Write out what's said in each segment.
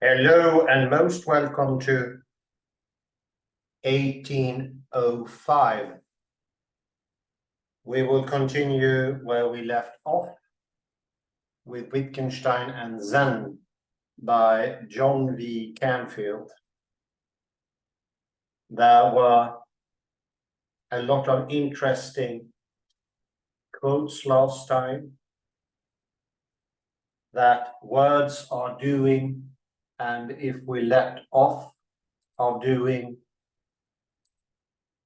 Hello and most welcome to 1805. We will continue where we left off with Wittgenstein and Zen by John V. Canfield. There were a lot of interesting quotes last time, that words are doing, and if we let off of doing,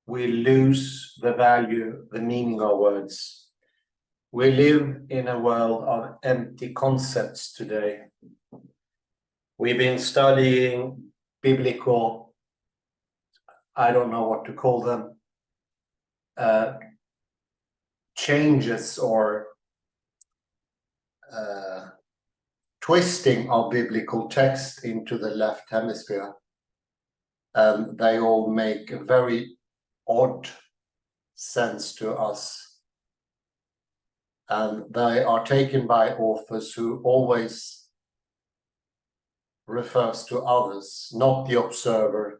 we lose the value, the meaning of words. We live in a world of empty concepts today. We've been studying biblical, I don't know what to call them, changes or twisting of biblical text into the left hemisphere. They all make a very odd sense to us. And they are taken by authors who always refers to others, not the observer,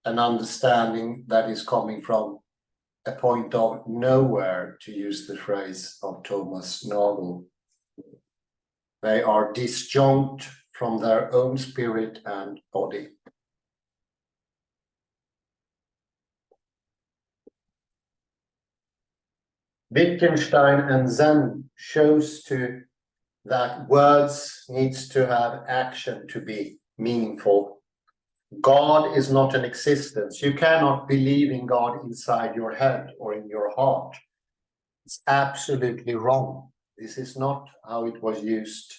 an understanding that is coming from a point of nowhere, to use the phrase of Thomas Nagel. They are disjunct from their own spirit and body. Wittgenstein and Zen shows that words needs to have action to be meaningful. God is not an existence. You cannot believe in God inside your head or in your heart. It's absolutely wrong. This is not how it was used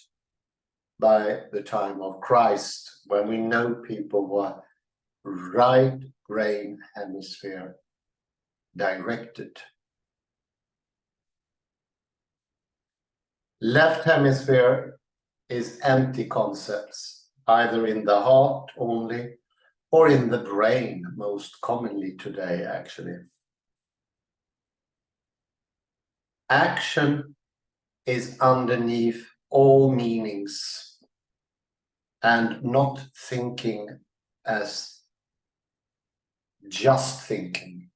by the time of Christ, when we know people were right brain hemisphere directed. Left hemisphere is empty concepts, either in the heart only or in the brain, most commonly today, actually. Action is underneath all meanings, and not thinking as just thinking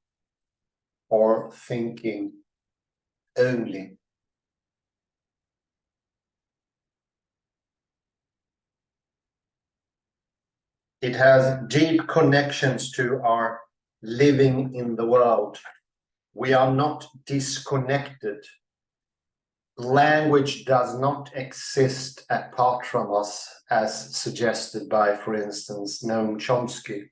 or thinking only. It has deep connections to our living in the world. We are not disconnected. Language does not exist apart from us, as suggested by, for instance, Noam Chomsky.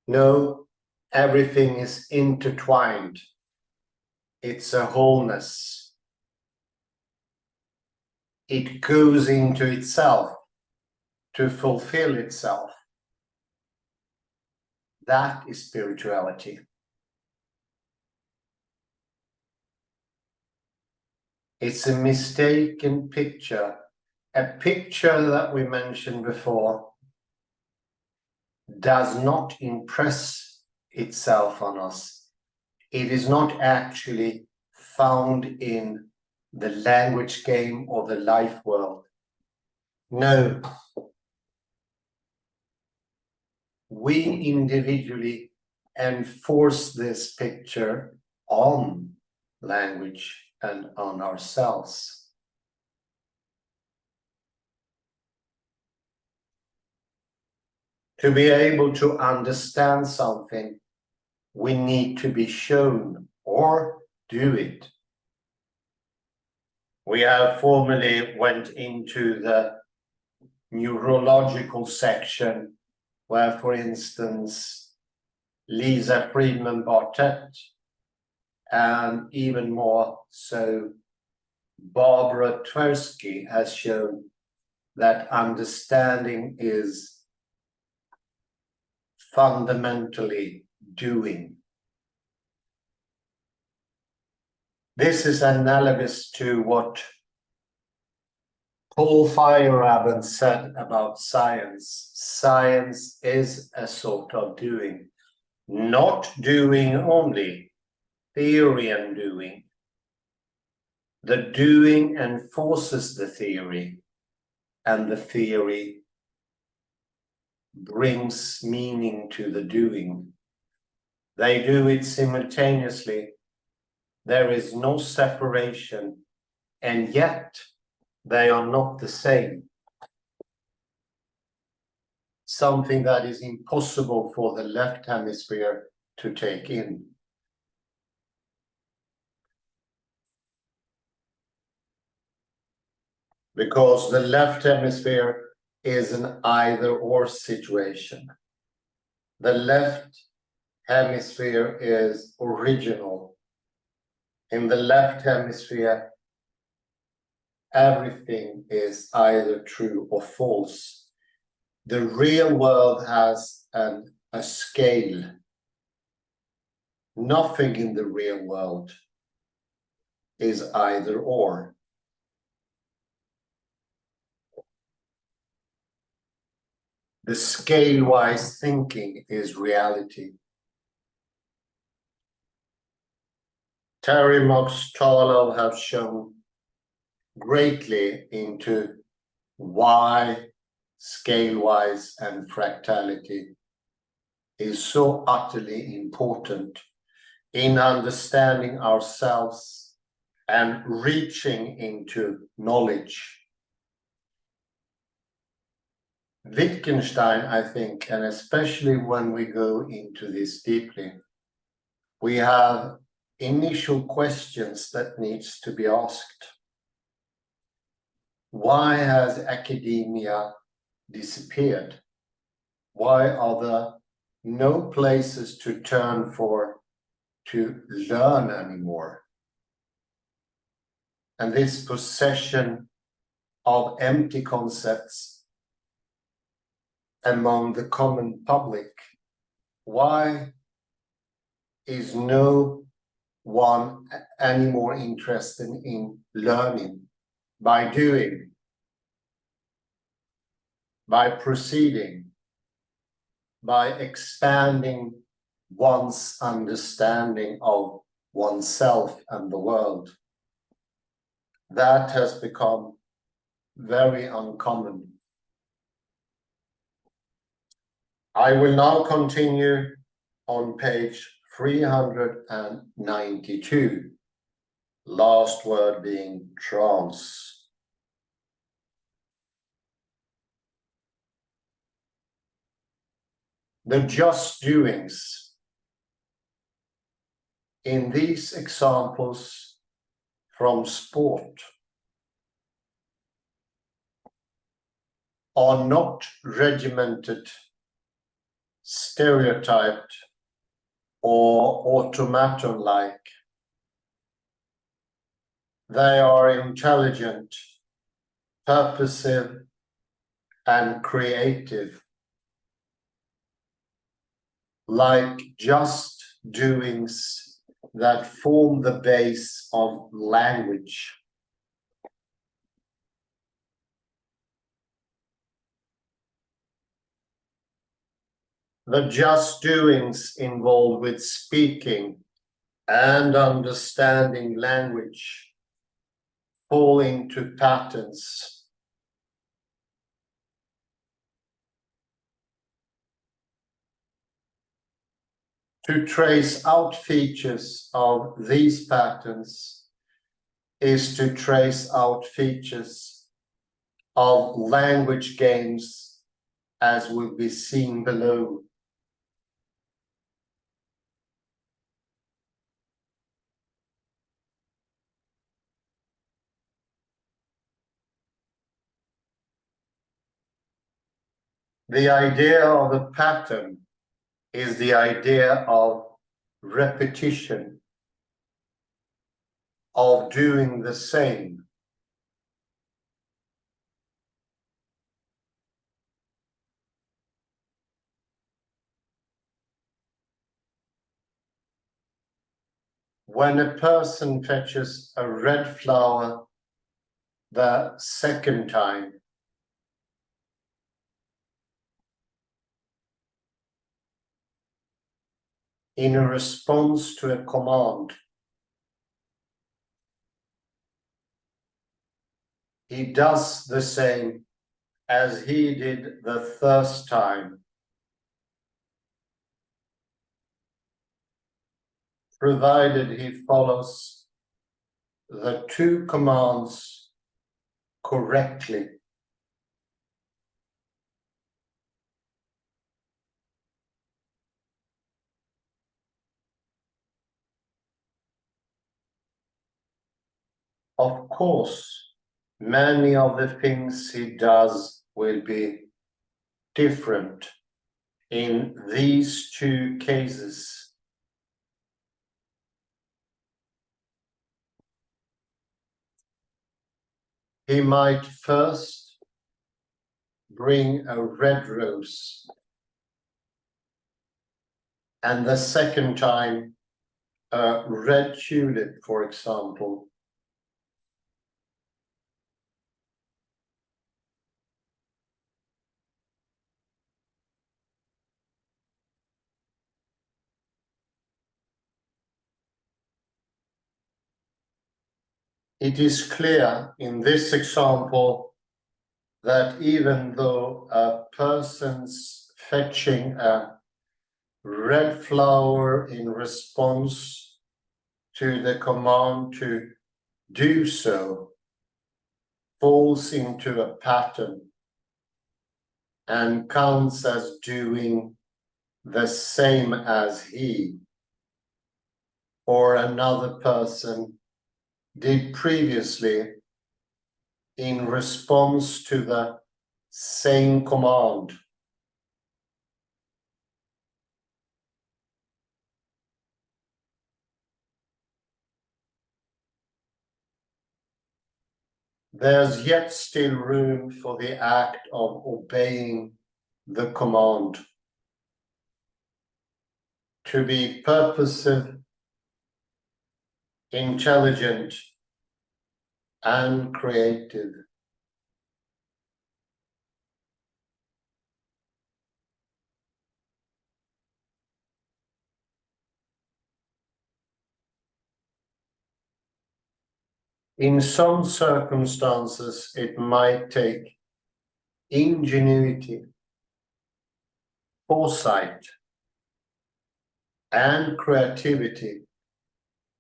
No, everything is intertwined. It's a wholeness. It goes into itself to fulfill itself. That is spirituality. It's a mistaken picture, a picture that we mentioned before does not impress itself on us. It is not actually found in the language game or the life world. No. We individually enforce this picture on language and on ourselves. To be able to understand something, we need to be shown or do it. We have formerly went into the neurological section where, for instance, Lisa Friedman Bartet, and even more so Barbara Tversky, has shown that understanding is fundamentally doing. This is analogous to what Paul Feyerabend said about science. Science is a sort of doing, not doing only, theory and doing. The doing enforces the theory. and the theory brings meaning to the doing. They do it simultaneously. There is no separation, and yet they are not the same. Something that is impossible for the left hemisphere to take in. Because the left hemisphere is an either-or situation. The left hemisphere is original. In the left hemisphere, everything is either true or false. The real world has a scale. Nothing in the real world is either or. The scale-wise thinking is reality. Terry Mox-Tarlow have shown greatly into why scale-wise and fractality is so utterly important in understanding ourselves and reaching into knowledge. Wittgenstein, I think, and especially when we go into this deeply, we have initial questions that needs to be asked. Why has academia disappeared? Why are there no places to turn for to learn anymore? And this possession of empty concepts among the common public, why is no one any more interested in learning by doing, by proceeding, by expanding one's understanding of oneself and the world? That has become very uncommon. I will now continue on page 392, last word being trance. The just doings. In these examples from sport are not regimented, stereotyped, or automaton-like. They are intelligent, purposive, and creative, like just doings that form the base of language. The just doings involved with speaking and understanding language fall into patterns. To trace out features of these patterns is to trace out features of language games, as will be seen below. The idea of a pattern is the idea of repetition, of doing the same. When a person fetches a red flower the second time, in a response to a command, he does the same as he did the first time, provided he follows the two commands correctly. Of course, many of the things he does will be different in these two cases. He might first bring a red rose, and the second time a red tulip, for example. It is clear in this example that even though a person's fetching a red flower in response to the command to do so falls into a pattern and counts as doing the same as he or another person did previously in response to the same command. There's yet still room for the act of obeying the command to be purposive, intelligent, and creative. In some circumstances, it might take ingenuity, foresight, and creativity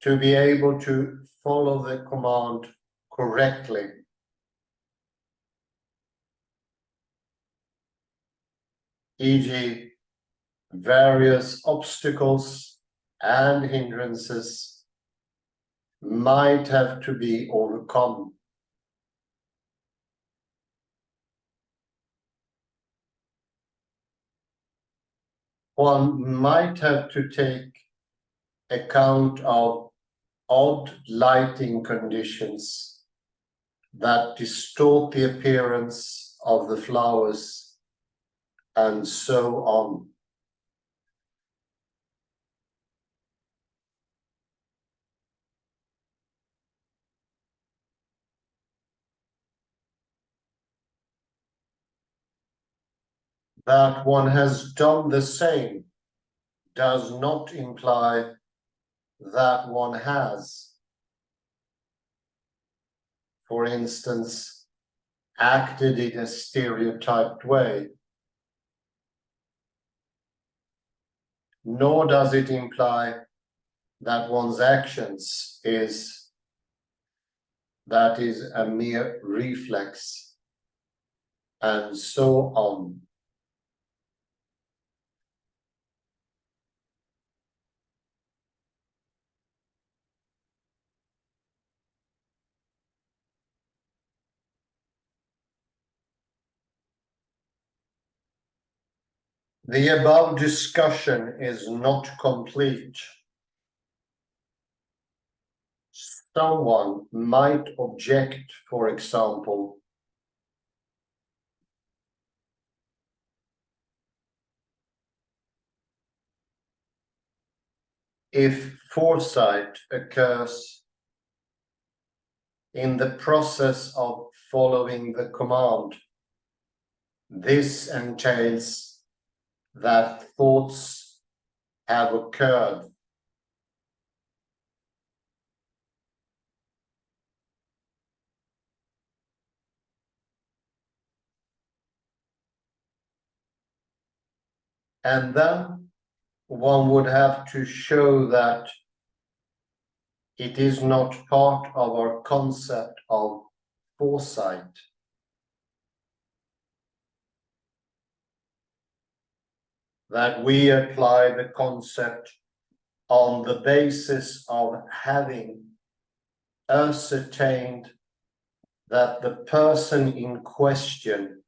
to be able to follow the command correctly. E.g., various obstacles and hindrances might have to be overcome. One might have to take account of odd lighting conditions that distort the appearance of the flowers, and so on. That one has done the same does not imply that one has, for instance, acted in a stereotyped way. Nor does it imply that one's actions is a mere reflex, and so on. The above discussion is not complete. Someone might object, for example, if foresight occurs in the process of following the command. This entails that thoughts have occurred. And then one would have to show that it is not part of our concept of foresight. That we apply the concept on the basis of having ascertained that the person in question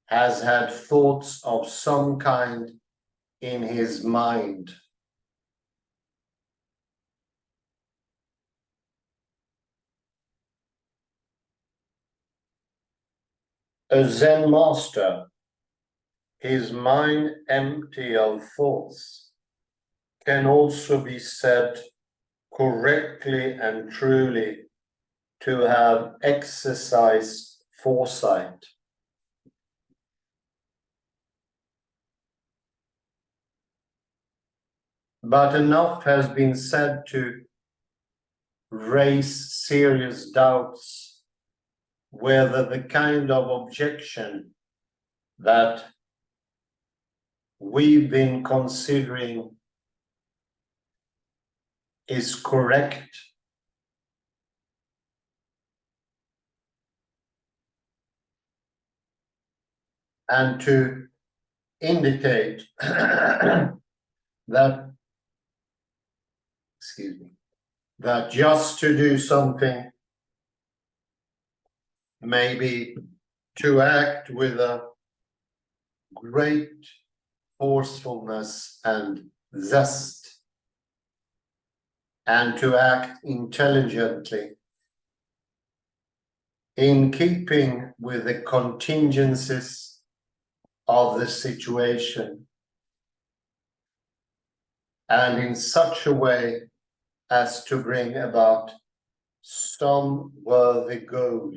has had thoughts of some kind in his mind. A Zen master, his mind empty of thoughts, can also be said correctly and truly to have exercised foresight. But enough has been said to raise serious doubts whether the kind of objection that we've been considering is correct, and to indicate that, that just to do something, maybe to act with a great forcefulness and zest, and to act intelligently in keeping with the contingencies of the situation, and in such a way as to bring about some worthy goal.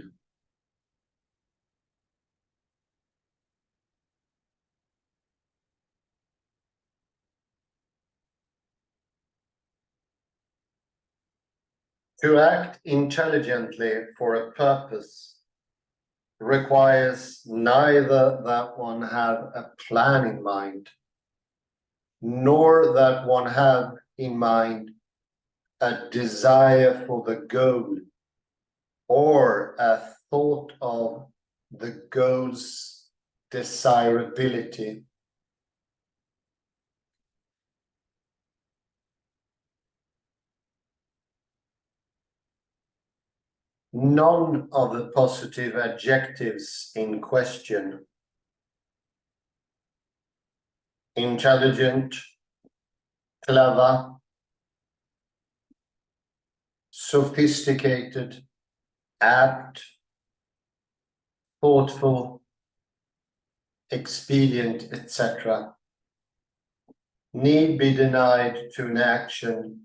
To act intelligently for a purpose requires neither that one have a plan in mind, nor that one have in mind a desire for the goal or a thought of the goal's desirability. None of the positive adjectives in question, intelligent, clever, sophisticated, apt, thoughtful, expedient, etc., need be denied to an action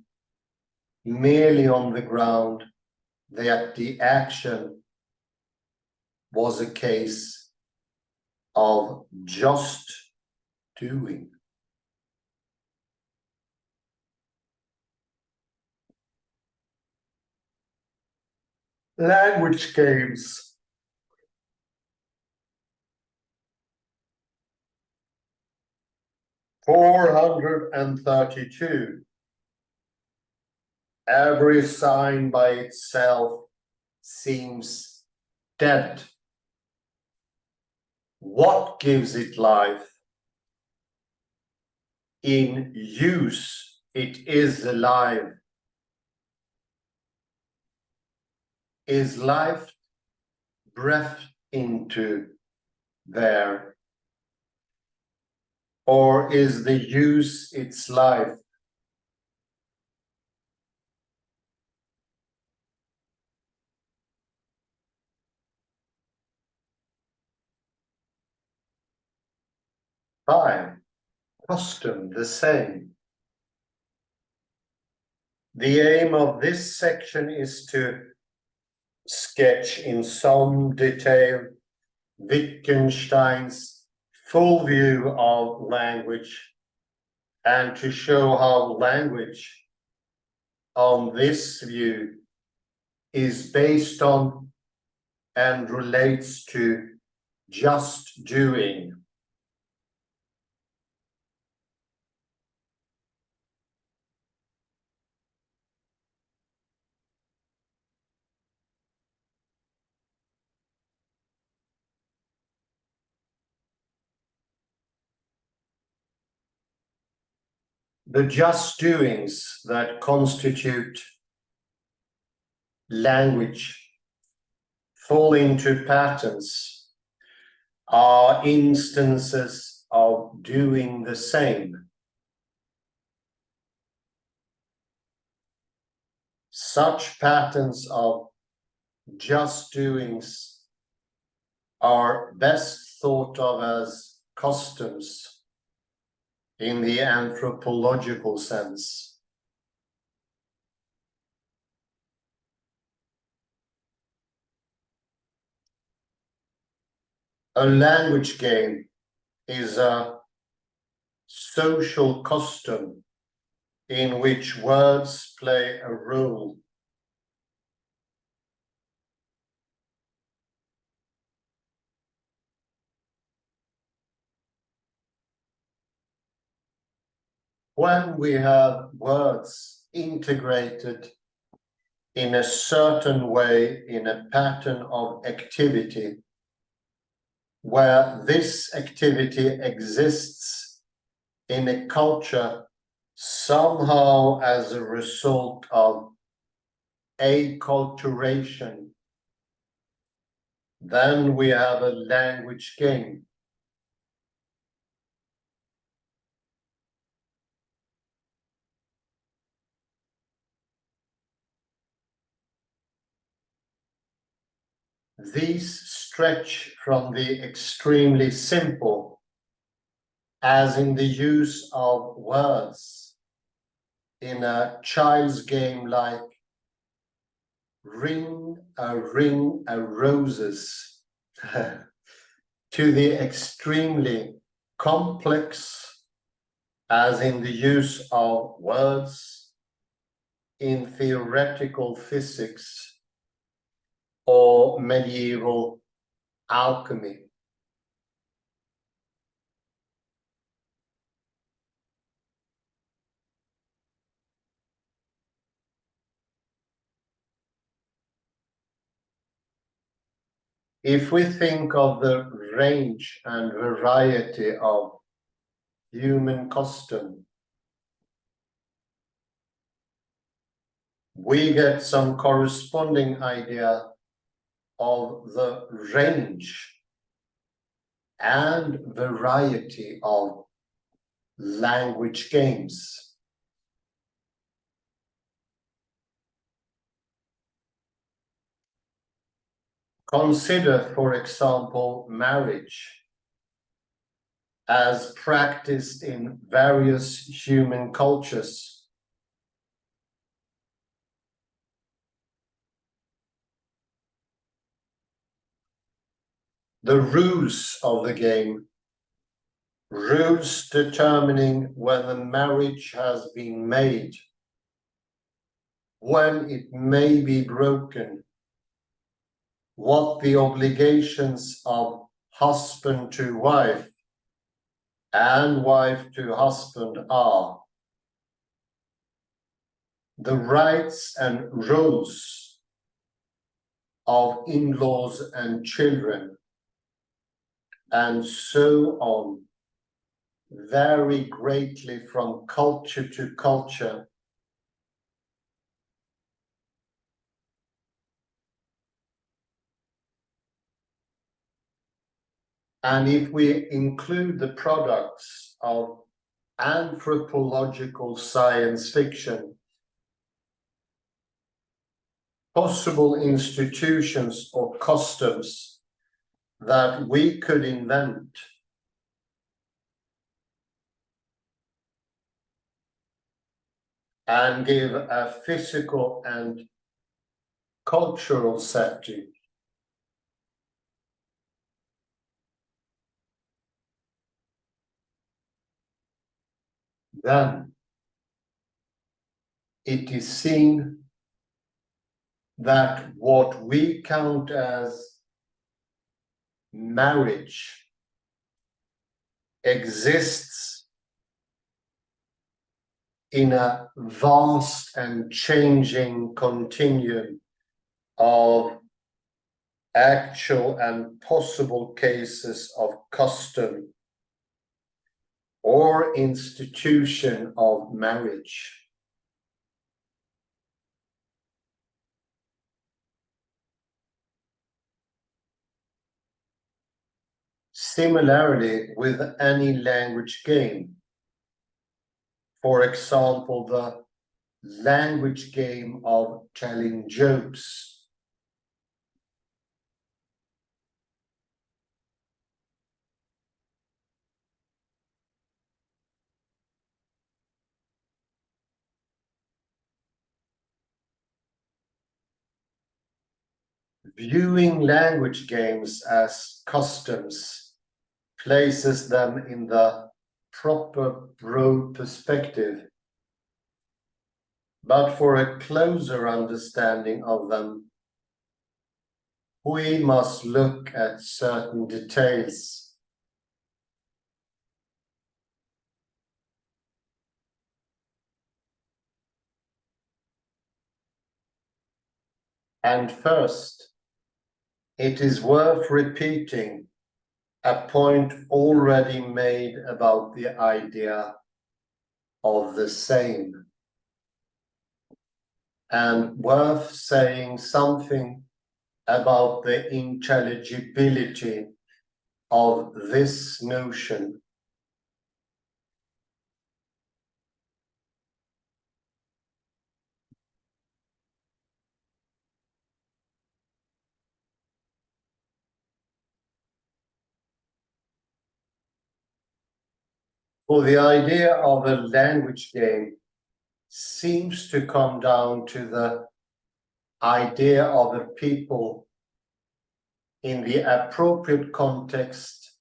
merely on the ground that the action was a case of just doing. Language games. (432). Every sign by itself seems dead. What gives it life? In use, it is alive. Is life breathed into there? Or is the use its life? Five, custom the same. The aim of this section is to sketch in some detail Wittgenstein's full view of language, and to show how language on this view is based on and relates to just doing. the just doings that constitute language fall into patterns are instances of doing the same. Such patterns of just doings are best thought of as customs in the anthropological sense. A language game is a social custom in which words play a role. When we have words integrated in a certain way in a pattern of activity, where this activity exists in a culture somehow as a result of acculturation, then we have a language game. These stretch from the extremely simple, as in the use of words in a child's game like ring a roses, to the extremely complex, as in the use of words in theoretical physics or medieval alchemy. If we think of the range and variety of human custom, we get some corresponding idea of the range and variety of language games. Consider, for example, marriage as practiced in various human cultures. The rules of the game, rules determining when the marriage has been made, when it may be broken, what the obligations of husband to wife and wife to husband are, the rights and roles of in-laws and children, and so on, vary greatly from culture to culture. And if we include the products of anthropological science fiction, possible institutions or customs that we could invent, and give a physical and cultural setting, then it is seen that what we count as marriage exists in a vast and changing continuum of actual and possible cases of custom or institution of marriage. Similarly, with any language game, for example, the language game of telling jokes, viewing language games as customs places them in the proper broad perspective. But for a closer understanding of them, we must look at certain details. And first, it is worth repeating a point already made about the idea of the same, and worth saying something about the intelligibility of this notion. For the idea of a language game seems to come down to the idea of a people in the appropriate context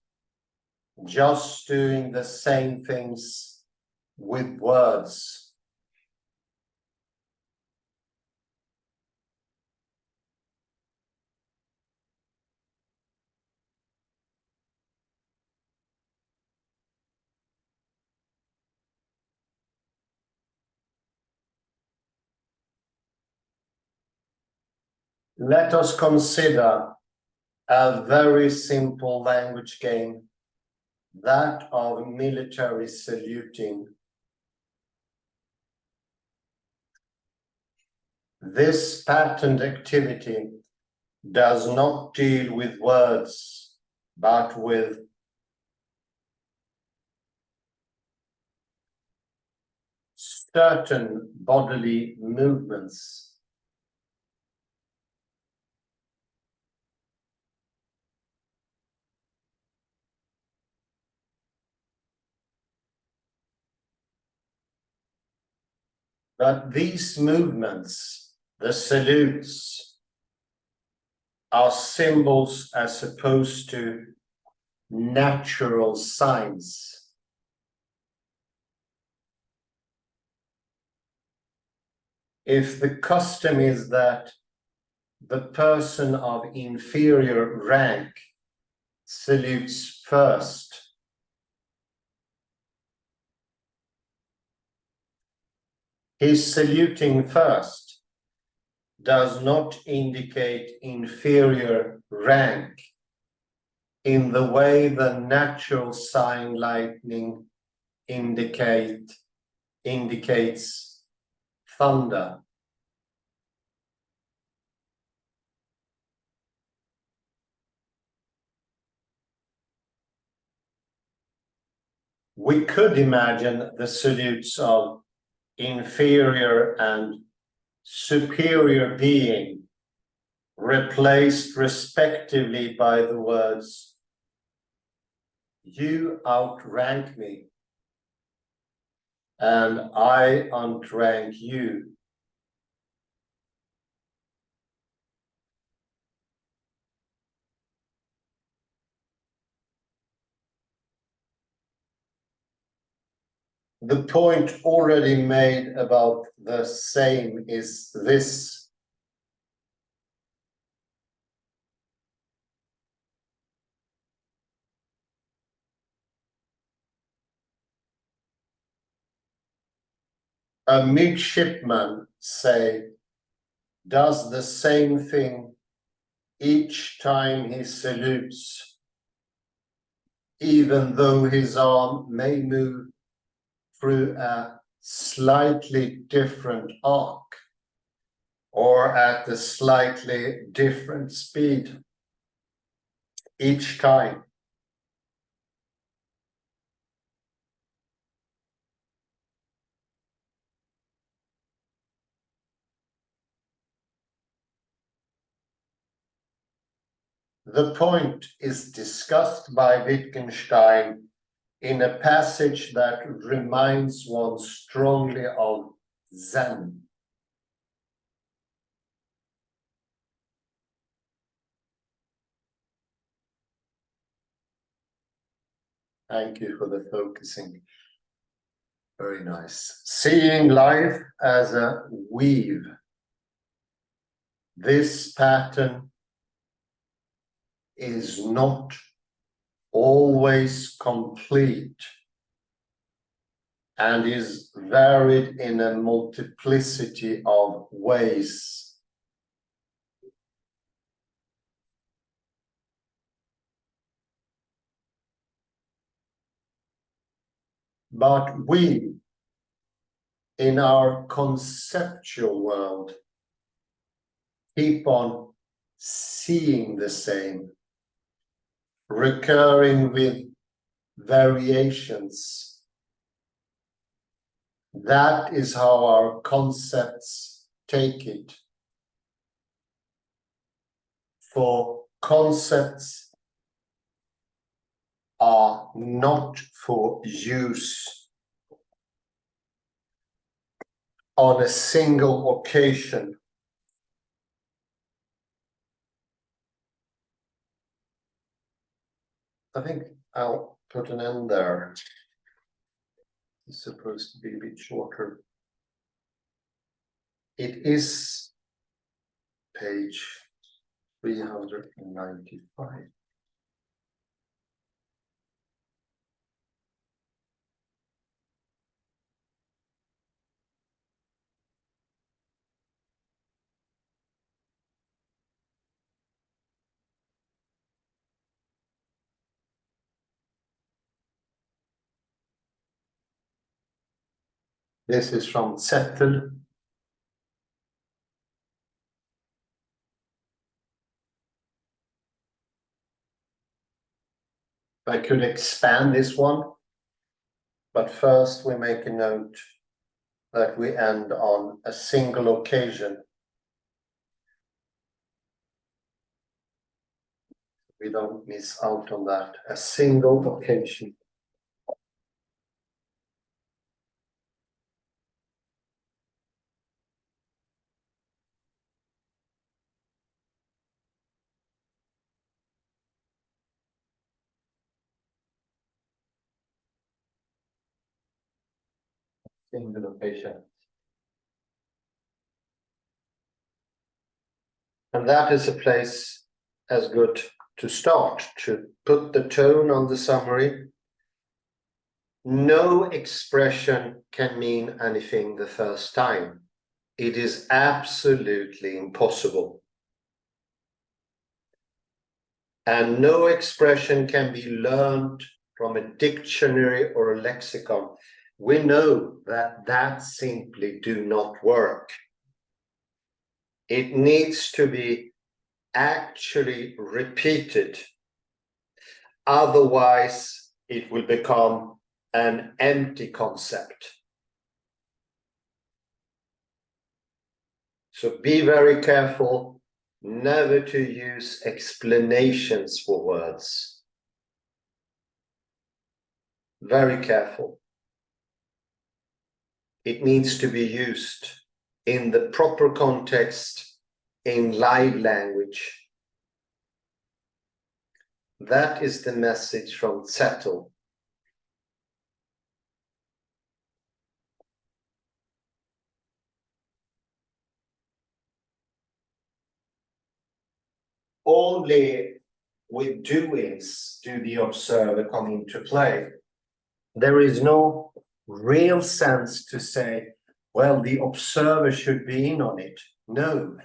just doing the same things with words. Let us consider a very simple language game, that of military saluting. This patterned activity does not deal with words, but with certain bodily movements. But these movements, the salutes, are symbols as opposed to natural signs. If the custom is that the person of inferior rank salutes first, his saluting first does not indicate inferior rank in the way the natural sign lightning indicates thunder. We could imagine the salutes of inferior and superior being replaced respectively by the words, "You outrank me," and "I outrank you." The point already made about the same is this: a midshipman, say, does the same thing each time he salutes. even though his arm may move through a slightly different arc or at a slightly different speed each time. The point is discussed by Wittgenstein in a passage that reminds one strongly of Zen. Thank you for the focusing. Very nice. Seeing life as a weave. This pattern is not always complete and is varied in a multiplicity of ways. But we, in our conceptual world, keep on seeing the same, recurring with variations. That is how our concepts take it. For concepts are not for use on a single occasion. I think I'll put an end there. It's supposed to be a bit shorter. It is page 395. This is from Zettel. I could expand this one, but first we make a note that we end on a single occasion. We don't miss out on that. A single occasion. Single occasion. And that is a place as good to start, to put the tone on the summary. No expression can mean anything the first time. It is absolutely impossible. And no expression can be learned from a dictionary or a lexicon. We know that that simply do not work. It needs to be actually repeated. Otherwise, it will become an empty concept. So be very careful never to use explanations for words. Very careful. It needs to be used in the proper context, in live language. That is the message from Zettel. Only with doings do the observer come into play. There is no real sense to say, well, the observer should be in on it. No,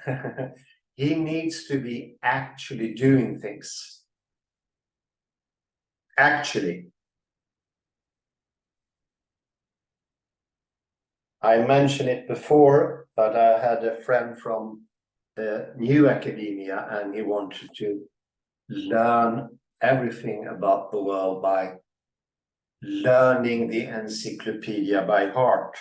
he needs to be actually doing things. Actually, I mentioned it before, but I had a friend from the new academia, and he wanted to learn everything about the world by learning the encyclopedia by heart.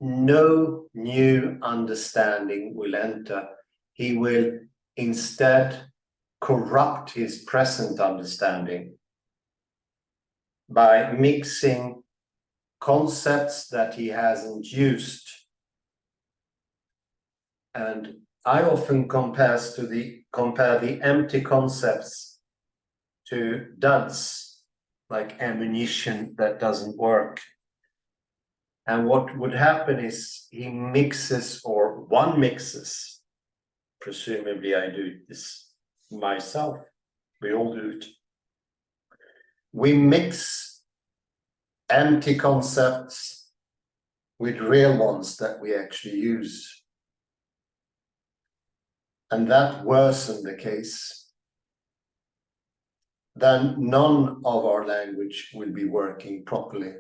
No new understanding will enter. He will instead corrupt his present understanding by mixing concepts that he hasn't used. And I often compare the empty concepts to duds, like ammunition that doesn't work. And what would happen is he mixes, or one mixes, presumably I do this myself, we all do it. We mix empty concepts with real ones that we actually use. And that worsened the case. Then none of our language will be working properly.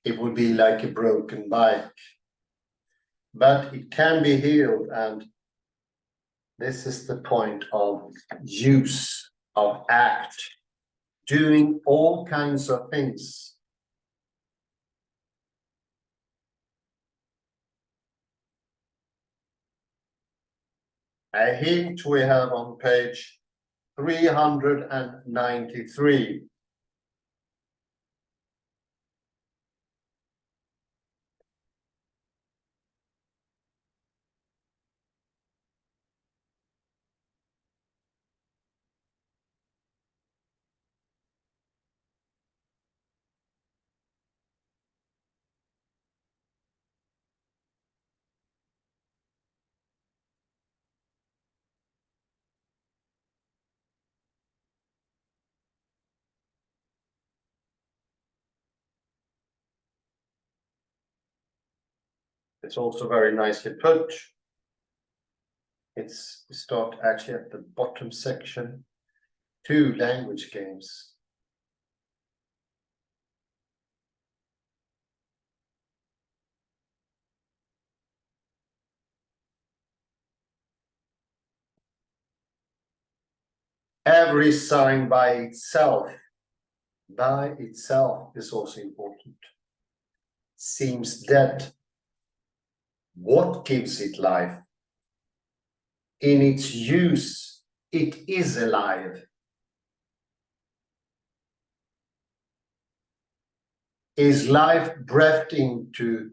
It would be like a broken bike. But it can be healed, and this is the point of use, of act, doing all kinds of things. A hint we have on page 393. It's also very nicely put. It's start actually at the bottom section. 2 language games. Every sign by itself is also important. Seems dead. What gives it life? In its use, it is alive. Is life breathed into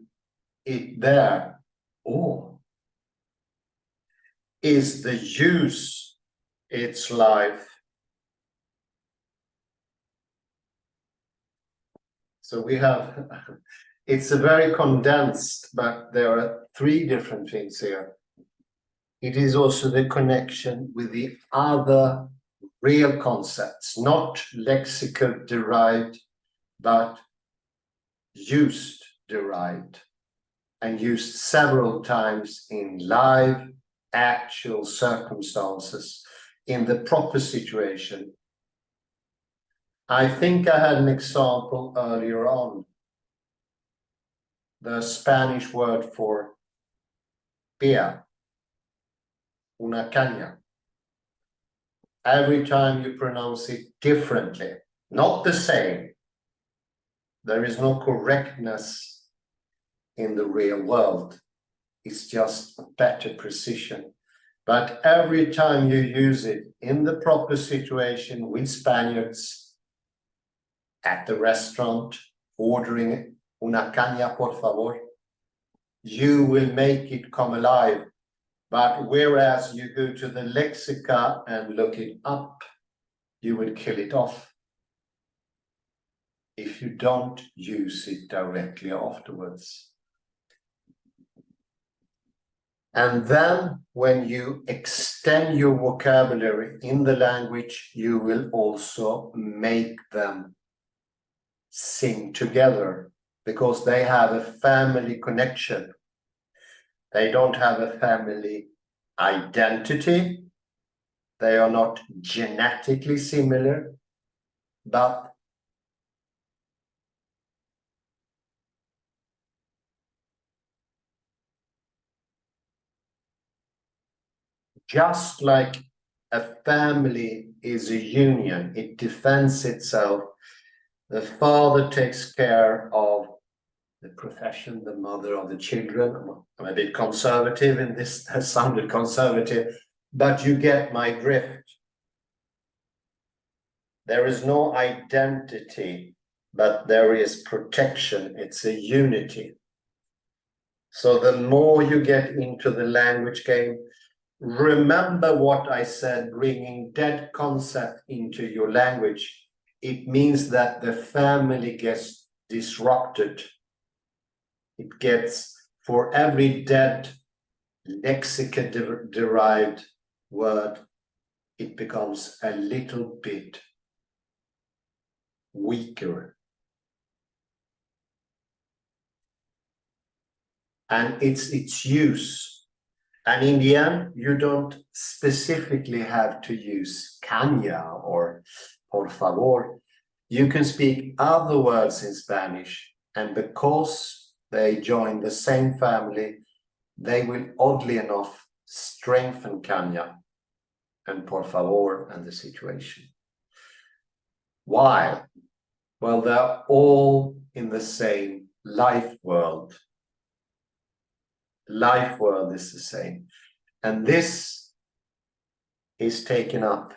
it there? Or is the use its life? So we have, it's a very condensed, but there are 3 different things here. It is also the connection with the other real concepts, not lexical derived, but used derived, and used several times in live, actual circumstances, in the proper situation. I think I had an example earlier on. The Spanish word for beer, una caña. Every time you pronounce it differently, not the same. There is no correctness in the real world. It's just better precision. But every time you use it in the proper situation with Spaniards, at the restaurant, ordering una caña, por favor, you will make it come alive. But whereas you go to the lexica and look it up, you will kill it off if you don't use it directly afterwards. And then when you extend your vocabulary in the language, you will also make them sing together, because they have a family connection. They don't have a family identity, They are not genetically similar, but just like a family is a union, it defends itself. The father takes care of the profession, the mother of the children. I'm a bit conservative in this, has sounded conservative, but you get my drift. There is no identity, but there is protection. It's a unity. So the more you get into the language game, remember what I said, bringing dead concept into your language. It means that the family gets disrupted. It gets, for every dead lexica-derived word, it becomes a little bit weaker. And it's its use. And in the end, you don't specifically have to use caña or por favor. You can speak other words in Spanish, and because they join the same family, they will, oddly enough, strengthen caña and por favor and the situation. Why? Well, they're all in the same life world. Life world is the same. And this is taken up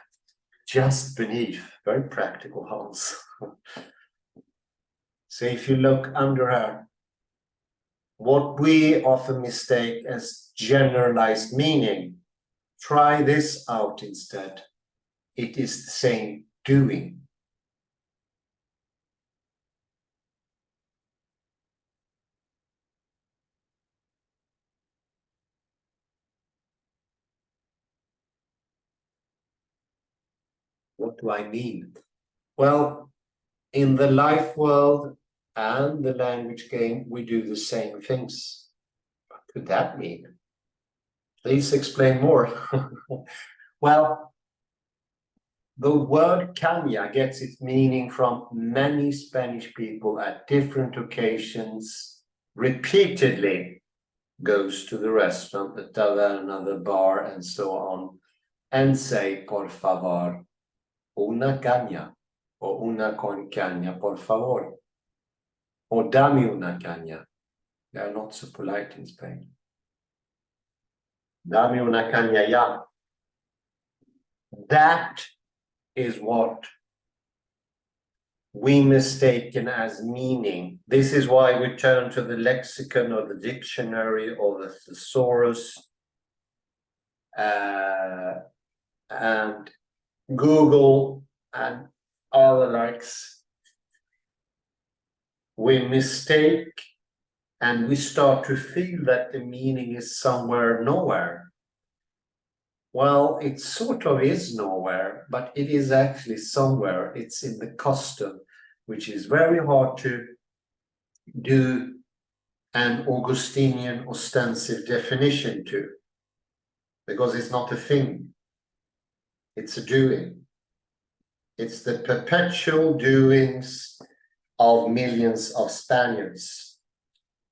just beneath, very practical, Hans. So if you look under her, what we often mistake as generalized meaning, try this out instead. It is the same doing. What do I mean? Well, in the life world and the language game, we do the same things. What could that mean? Please explain more. Well, the word caña gets its meaning from many Spanish people at different occasions, repeatedly goes to the restaurant, the taverna, the bar, and so on, and say, por favor, una caña, or una con caña, por favor, or dame una caña. They are not so polite in Spain. Dame una caña ya. That is what we mistaken as meaning. This is why we turn to the lexicon or the dictionary or the thesaurus and Google and all the likes. We mistake and we start to feel that the meaning is somewhere nowhere. Well, it sort of is nowhere, but it is actually somewhere. It's in the custom, which is very hard to do an Augustinian ostensive definition to, because it's not a thing, it's a doing. It's the perpetual doings of millions of Spaniards.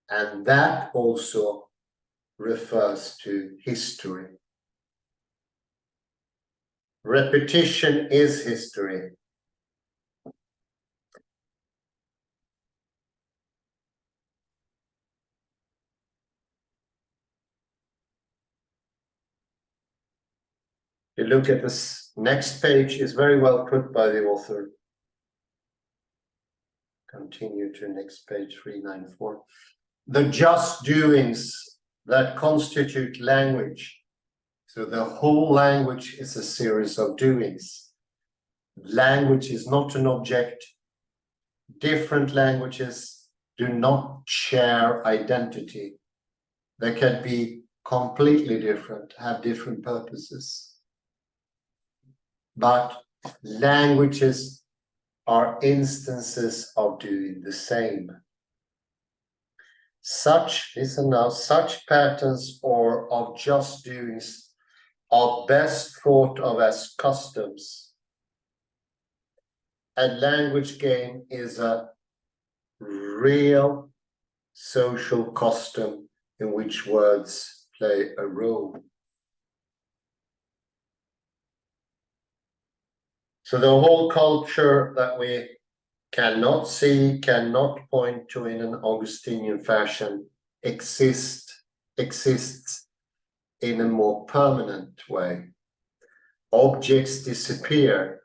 And that also refers to history. Repetition is history. You look at this next page, is very well put by the author. Continue to next page 394. The just doings that constitute language. So the whole language is a series of doings. Language is not an object. Different languages do not share identity. They can be completely different, have different purposes. But languages are instances of doing the same. Such, listen now, such patterns or of just doings are best thought of as customs. A language game is a real social custom in which words play a role. So the whole culture that we cannot see, cannot point to in an Augustinian fashion, exists in a more permanent way. Objects disappear.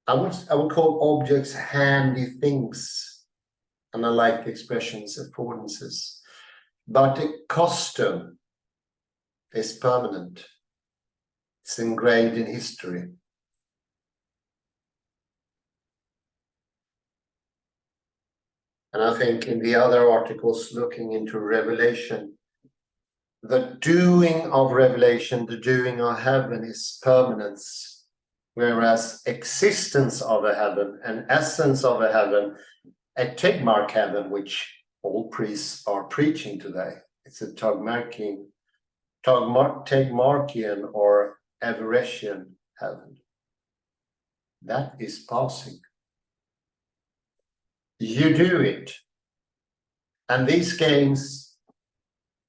I would call objects handy things, and I like expressions, affordances. But a custom is permanent. It's engraved in history. And I think in the other articles looking into revelation, the doing of revelation, the doing of heaven is permanence, whereas existence of a heaven, an essence of a heaven, a Tegmark heaven, which all priests are preaching today. It's a Tegmarkian or Everesian heaven. That is passing. You do it. And these games,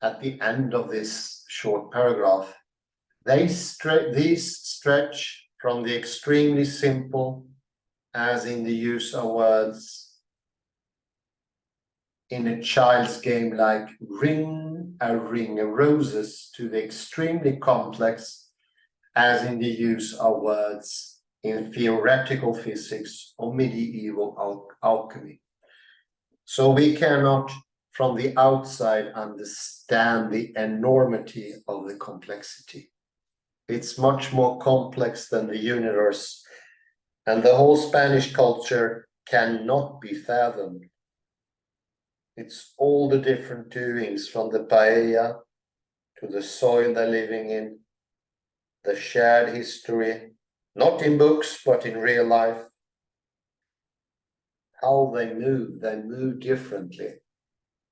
at the end of this short paragraph, these stretch from the extremely simple, as in the use of words in a child's game like ring of roses, to the extremely complex, as in the use of words in theoretical physics or medieval alchemy. So we cannot, from the outside, understand the enormity of the complexity. It's much more complex than the universe, and the whole Spanish culture cannot be fathomed. It's all the different doings, from the paella to the soil they're living in, the shared history, not in books, but in real life. How they move differently.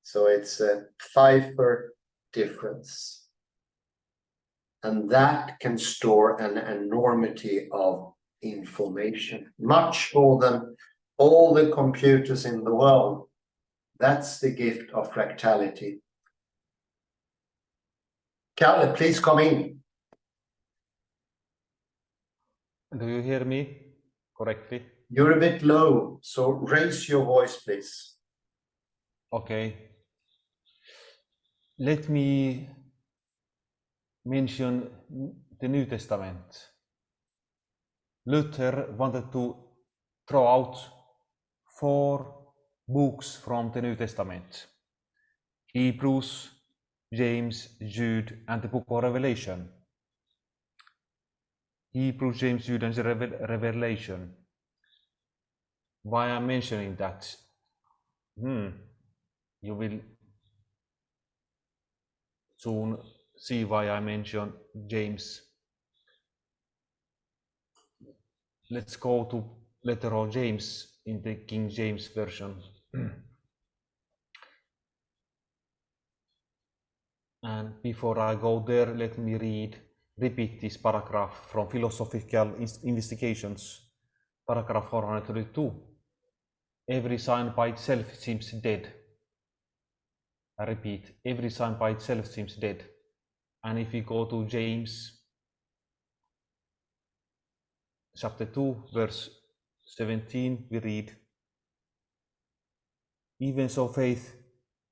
So it's a Pfeiffer difference. And that can store an enormity of information, much more than all the computers in the world. That's the gift of fractality. Kalle, please come in. Do you hear me correctly? You're a bit low, so raise your voice, please. Okay. Let me mention the New Testament. Luther wanted to throw out 4 books from the New Testament: Hebrews, James, Jude, and the book of Revelation. Hebrews, James, Jude, and the Revelation. Why I'm mentioning that? You will soon see why I mention James. Let's go to letter of James in the King James Version. And before I go there, let me repeat this paragraph from Philosophical Investigations, paragraph 432. Every sign by itself seems dead. I repeat, every sign by itself seems dead. And if we go to James chapter 2, verse 17, we read, even so faith,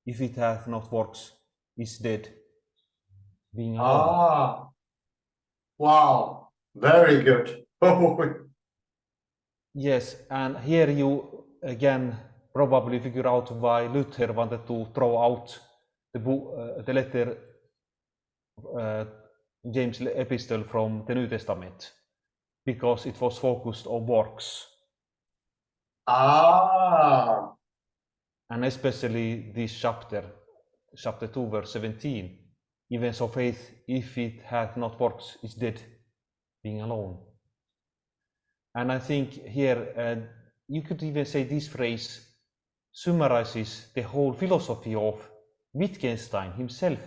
if it hath not works, is dead, being alone. Wow, very good. Yes, and here you again probably figure out why Luther wanted to throw out the book, the letter, James' epistle from the New Testament, because it was focused on works. And especially this chapter 2, verse 17. Even so faith, if it hath not works, is dead, being alone. And I think here, you could even say this phrase summarizes the whole philosophy of Wittgenstein himself.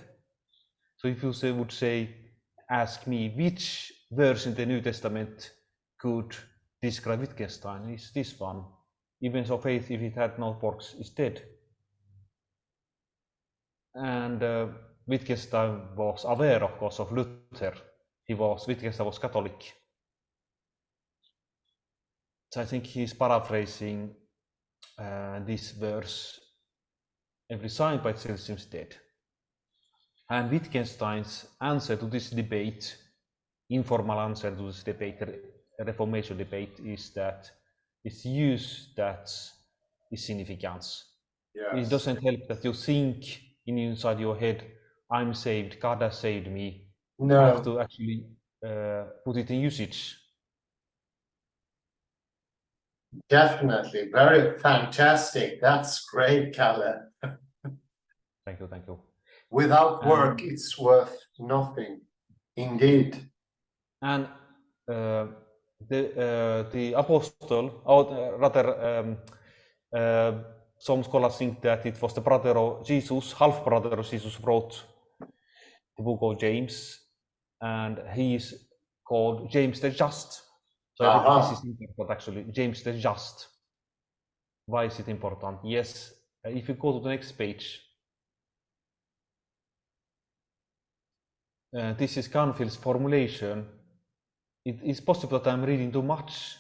So if you would say, ask me which verse in the New Testament could describe Wittgenstein, is this one. Even so, faith, if it had no works, is dead. And Wittgenstein was aware, of course, of Luther. Wittgenstein was Catholic. So I think he's paraphrasing this verse, every sign by itself seems dead. And Wittgenstein's answer to this debate, informal answer to this debate, Reformation debate, is that it's use that is significance. Yes. It doesn't help that you think inside your head, I'm saved, God has saved me. No. I have to actually put it in usage. Definitely, very fantastic. That's great, Kalle. Thank you. Without work, it's worth nothing. Indeed. And the apostle, or rather, some scholars think that it was the brother of Jesus, half brother of Jesus, wrote the book of James, and he is called James the Just. So I think this is important, actually. James the Just. Why is it important? Yes, if you go to the next page, this is Canfield's formulation. It is possible that I'm reading too much,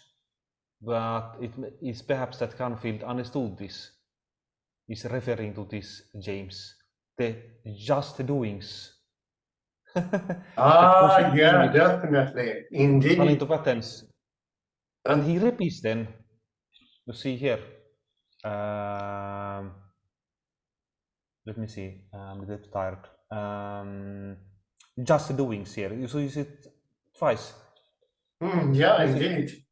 but it is perhaps that Canfield understood this. Is referring to this, James, the just doings. Yeah, definitely. Indeed. Fall into patterns. And he repeats then, you see here, let me see, I'm a bit tired. Just doings here, so you see it twice. Yeah, indeed.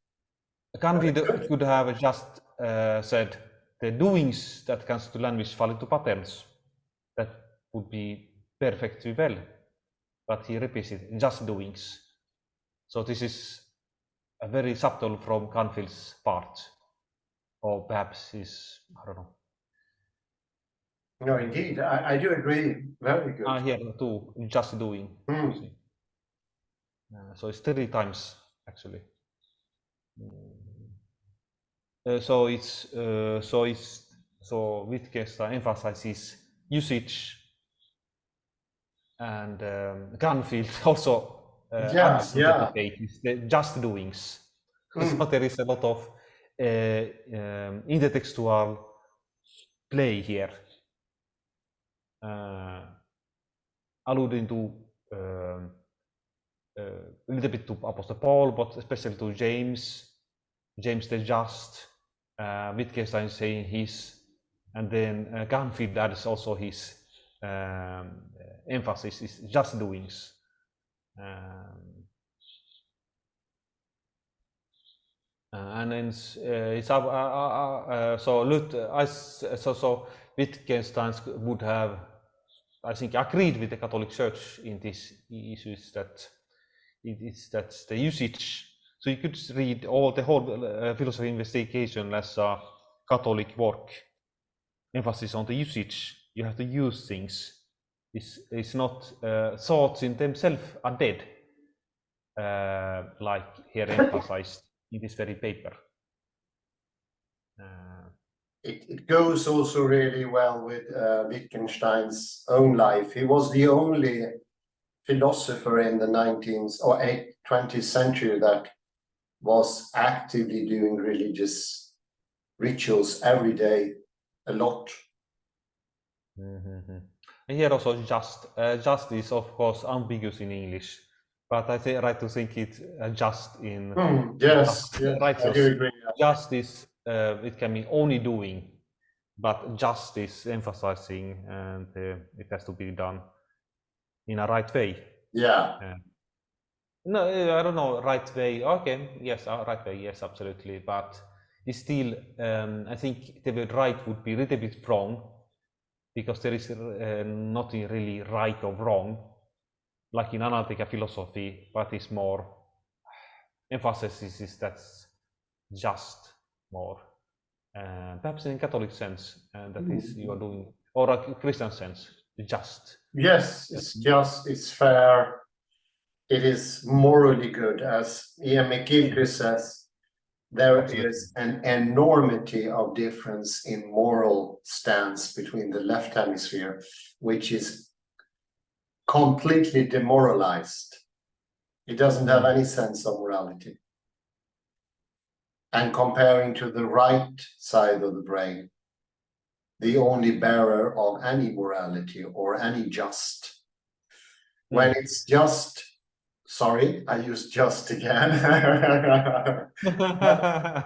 Canfield could have just said the doings that comes to language fall into patterns. That would be perfectly well, but he repeats it, just doings. So this is a very subtle from Canfield's part, or perhaps is, I don't know. No, indeed, I do agree. Very good. Here too, just doing. So it's 3 times actually. So Wittgenstein emphasizes usage, and Canfield also adds to the debate is the just doings. So there is a lot of intertextual play here, alluding to a little bit to Apostle Paul, but especially to James the Just, Wittgenstein saying his, and then Canfield adds also his emphasis is just doings. And then it's so Wittgenstein would have, I think, agreed with the Catholic Church in this issues that that's the usage. So you could read the whole philosophy investigation as a Catholic work, emphasis on the usage. You have to use things. It's not thoughts in themselves are dead, like here emphasized in this very paper. It goes also really well with Wittgenstein's own life. He was the only philosopher in the 19th or 20th century that was actively doing religious rituals every day, a lot. And here also just is of course ambiguous in English, but I right to think it just in yes, right. I do agree. Justice it can mean only doing, but justice emphasizing, and it has to be done in a right way. No, I don't know, right way. Okay, yes, right way, yes, absolutely. But it's still, I think the word right would be a little bit wrong, because there is nothing really right or wrong, like in analytical philosophy, but it's more emphasis is that's just more, perhaps in Catholic sense, and that is you are doing, or a Christian sense, just. Yes, it's just, it's fair. it is morally good. As Ian McGilchrist says, there Absolutely. is an enormity of difference in moral stance between the left hemisphere, which is completely demoralized. It doesn't have any sense of morality. And comparing to the right side of the brain, the only bearer of any morality or any just. When it's just, sorry, I use just again.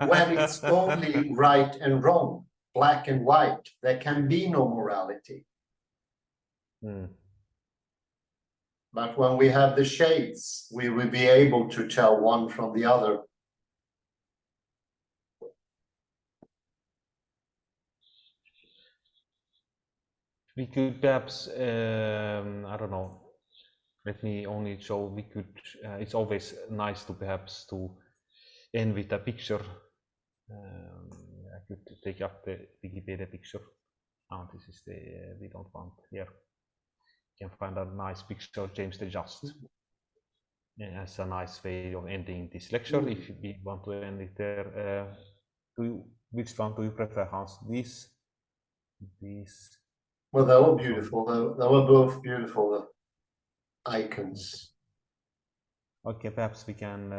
When it's only right and wrong, black and white, there can be no morality. But when we have the shades, we will be able to tell one from the other. We could perhaps, I don't know, let me only show, we could, it's always nice to perhaps to end with a picture. I could take up the Wikipedia picture. Oh, this is the, we don't want here. You can find a nice picture of James the Just. Yeah, that's a nice way of ending this lecture. If we want to end it there, which one do you prefer, Hans? These? Well, they were beautiful. They were both beautiful icons. Okay, perhaps we can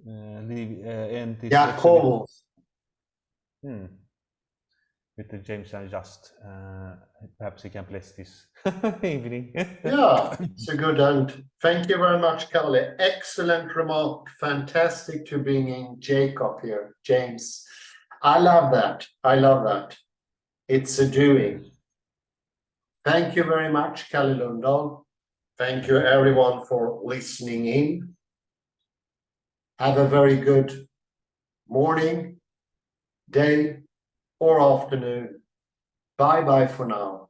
end this Yeah, lecture cool. with the James and Just. Perhaps we can bless this evening. Yeah, it's a good end. Thank you very much, Kalle. Excellent remark. Fantastic to bring in Jacob here, James. I love that. I love that. It's a doing. Thank you very much, Kalle Lundahl. Thank you, everyone, for listening in. Have a very good morning, day, or afternoon. Bye-bye for now.